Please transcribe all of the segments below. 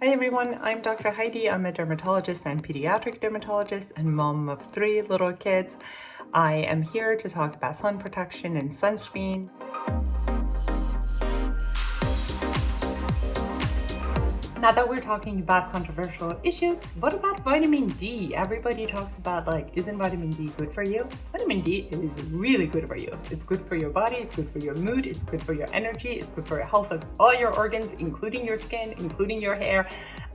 Hi everyone, I'm Dr. Heidi. I'm a dermatologist and pediatric dermatologist and mom of 3 little kids. I am here to talk about sun protection and sunscreen. Now that we're talking about controversial issues, what about vitamin D? Everybody talks about isn't vitamin D good for you? Vitamin D is really good for you. It's good for your body, it's good for your mood, it's good for your energy, it's good for the health of all your organs, including your skin, including your hair,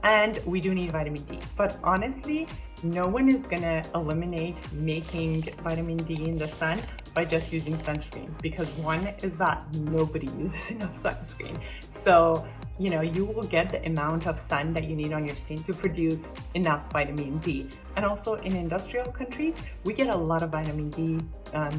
and we do need vitamin D. But honestly, no one is gonna eliminate making vitamin D in the sun by just using sunscreen, because one is that nobody uses enough sunscreen. So you will get the amount of sun that you need on your skin to produce enough vitamin D. And also in industrial countries, we get a lot of vitamin D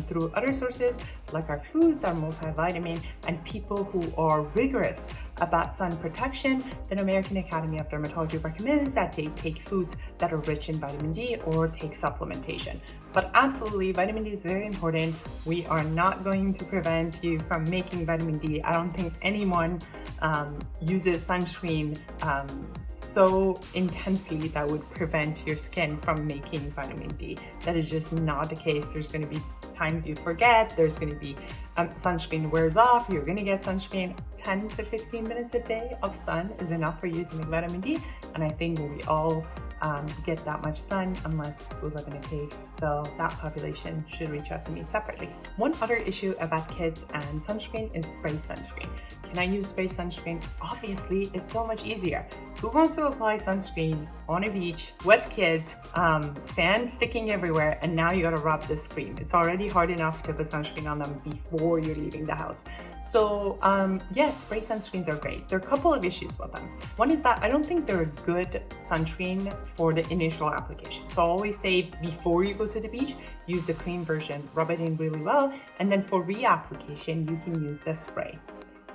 through other sources, like our foods, our multivitamin, and people who are rigorous about sun protection. The American Academy of Dermatology recommends that they take foods that are rich in vitamin D or take supplementation. But absolutely, vitamin D is very important. We are not going to prevent you from making vitamin D. I don't think anyone uses sunscreen so intensely that would prevent your skin from making vitamin D. That is just not the case. There's going to be times you forget, there's going to be sunscreen wears off, you're going to get sunscreen. 10 to 15 minutes a day of sun is enough for you to make vitamin D, and I think we all get that much sun unless we live in a cave, so that population should reach out to me separately. One other issue about kids and sunscreen is spray sunscreen. Can I use spray sunscreen? Obviously, it's so much easier. Who wants to apply sunscreen on a beach, wet kids, sand sticking everywhere, and now you gotta rub this cream? It's already hard enough to put sunscreen on them before you're leaving the house. So yes, spray sunscreens are great. There are a couple of issues with them. One is that I don't think they're a good sunscreen for the initial application. So I always say before you go to the beach, use the cream version, rub it in really well, and then for reapplication, you can use the spray.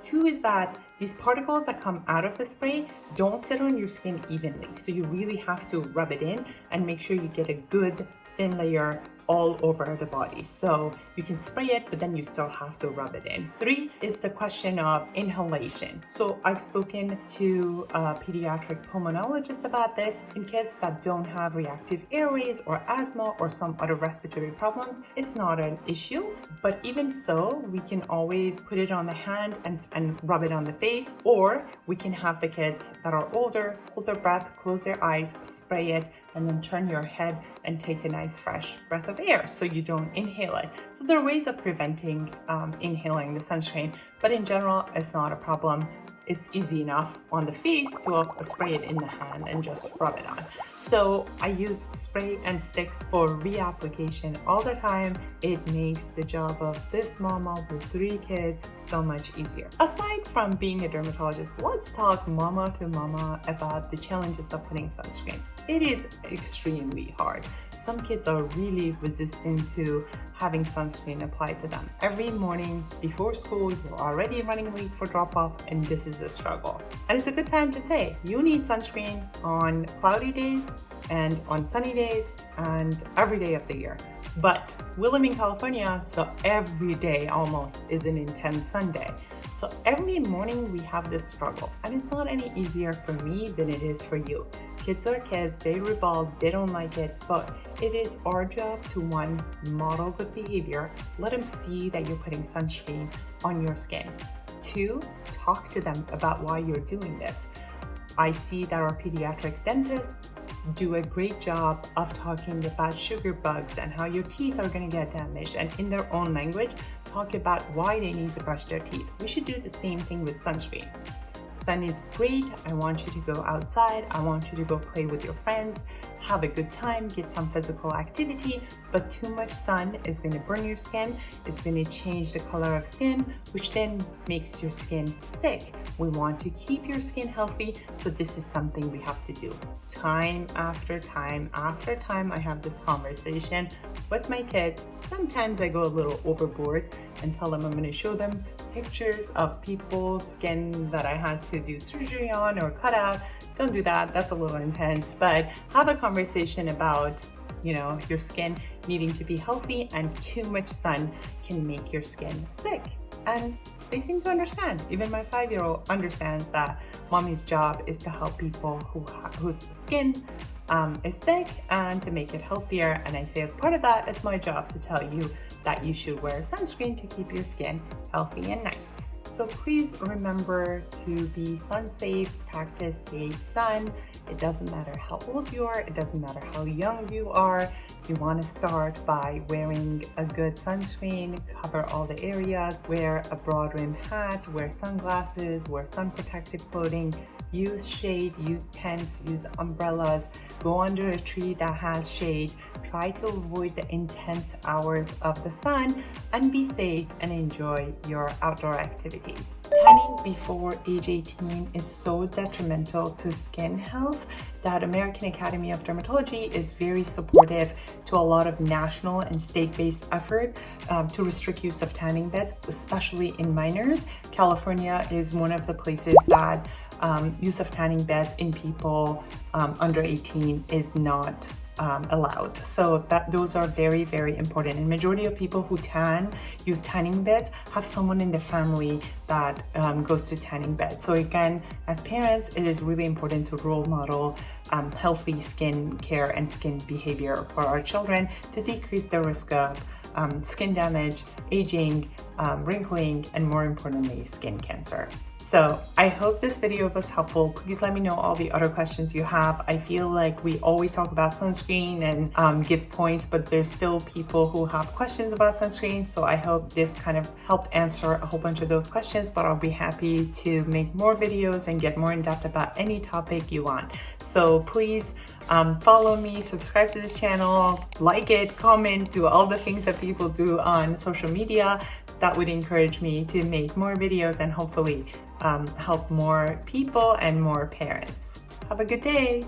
2 is that these particles that come out of the spray don't sit on your skin evenly. So you really have to rub it in and make sure you get a good thin layer all over the body. So you can spray it, but then you still have to rub it in. 3 is the question of inhalation. So I've spoken to a pediatric pulmonologist about this. In kids that don't have reactive airways or asthma or some other respiratory problems, it's not an issue. But even so, we can always put it on the hand and rub it on the face, or we can have the kids that are older hold their breath, close their eyes, spray it, and then turn your head and take a nice fresh breath of air so you don't inhale it. So there are ways of preventing inhaling the sunscreen, but in general, it's not a problem. It's easy enough on the face to spray it in the hand and just rub it on. So I use spray and sticks for reapplication all the time. It makes the job of this mama with 3 kids so much easier. Aside from being a dermatologist, let's talk mama to mama about the challenges of putting sunscreen. It is extremely hard. Some kids are really resistant to having sunscreen applied to them. Every morning before school, you're already running late for drop-off, and this is a struggle. And it's a good time to say, you need sunscreen on cloudy days and on sunny days and every day of the year. But we live in California, so every day almost is an intense sun day. So every morning we have this struggle, and it's not any easier for me than it is for you. Kids are kids, they rebel, they don't like it, but it is our job to 1, model good behavior, let them see that you're putting sunscreen on your skin. 2, talk to them about why you're doing this. I see that our pediatric dentists do a great job of talking about sugar bugs and how your teeth are going to get damaged, and in their own language, talk about why they need to brush their teeth. We should do the same thing with sunscreen. Sun is great. I want you to go outside. I want you to go play with your friends, have a good time, get some physical activity, but too much sun is going to burn your skin. It's going to change the color of skin, which then makes your skin sick. We want to keep your skin healthy, so this is something we have to do. Time after time after time, I have this conversation with my kids. Sometimes I go a little overboard and tell them I'm going to show them pictures of people's skin that I had to do surgery on or cut out. Don't do that, that's a little intense, but have a conversation about, your skin needing to be healthy, and too much sun can make your skin sick. and they seem to understand. Even my 5-year-old understands that mommy's job is to help people whose skin is sick and to make it healthier. And I say as part of that, it's my job to tell you that you should wear sunscreen to keep your skin healthy and nice. So please remember to be sun safe, practice safe sun. It doesn't matter how old you are, it doesn't matter how young you are. You want to start by wearing a good sunscreen, cover all the areas, wear a broad rim hat, wear sunglasses, wear sun protective clothing, use shade, use tents, use umbrellas, go under a tree that has shade, try to avoid the intense hours of the sun, and be safe and enjoy your outdoor activities. Tanning before age 18 is so detrimental to skin health that American Academy of Dermatology is very supportive to a lot of national and state-based effort to restrict use of tanning beds, especially in minors. California is one of the places that use of tanning beds in people under 18 is not allowed. So those are very, very important. And majority of people who use tanning beds have someone in the family that goes to tanning beds. So again, as parents, it is really important to role model healthy skin care and skin behavior for our children to decrease the risk of skin damage, aging, wrinkling, and more importantly, skin cancer. So I hope this video was helpful. Please let me know all the other questions you have. I feel like we always talk about sunscreen and give points, but there's still people who have questions about sunscreen. So I hope this kind of helped answer a whole bunch of those questions, but I'll be happy to make more videos and get more in depth about any topic you want. So please follow me, subscribe to this channel, like it, comment, do all the things that people do on social media. That would encourage me to make more videos and hopefully help more people and more parents. Have a good day.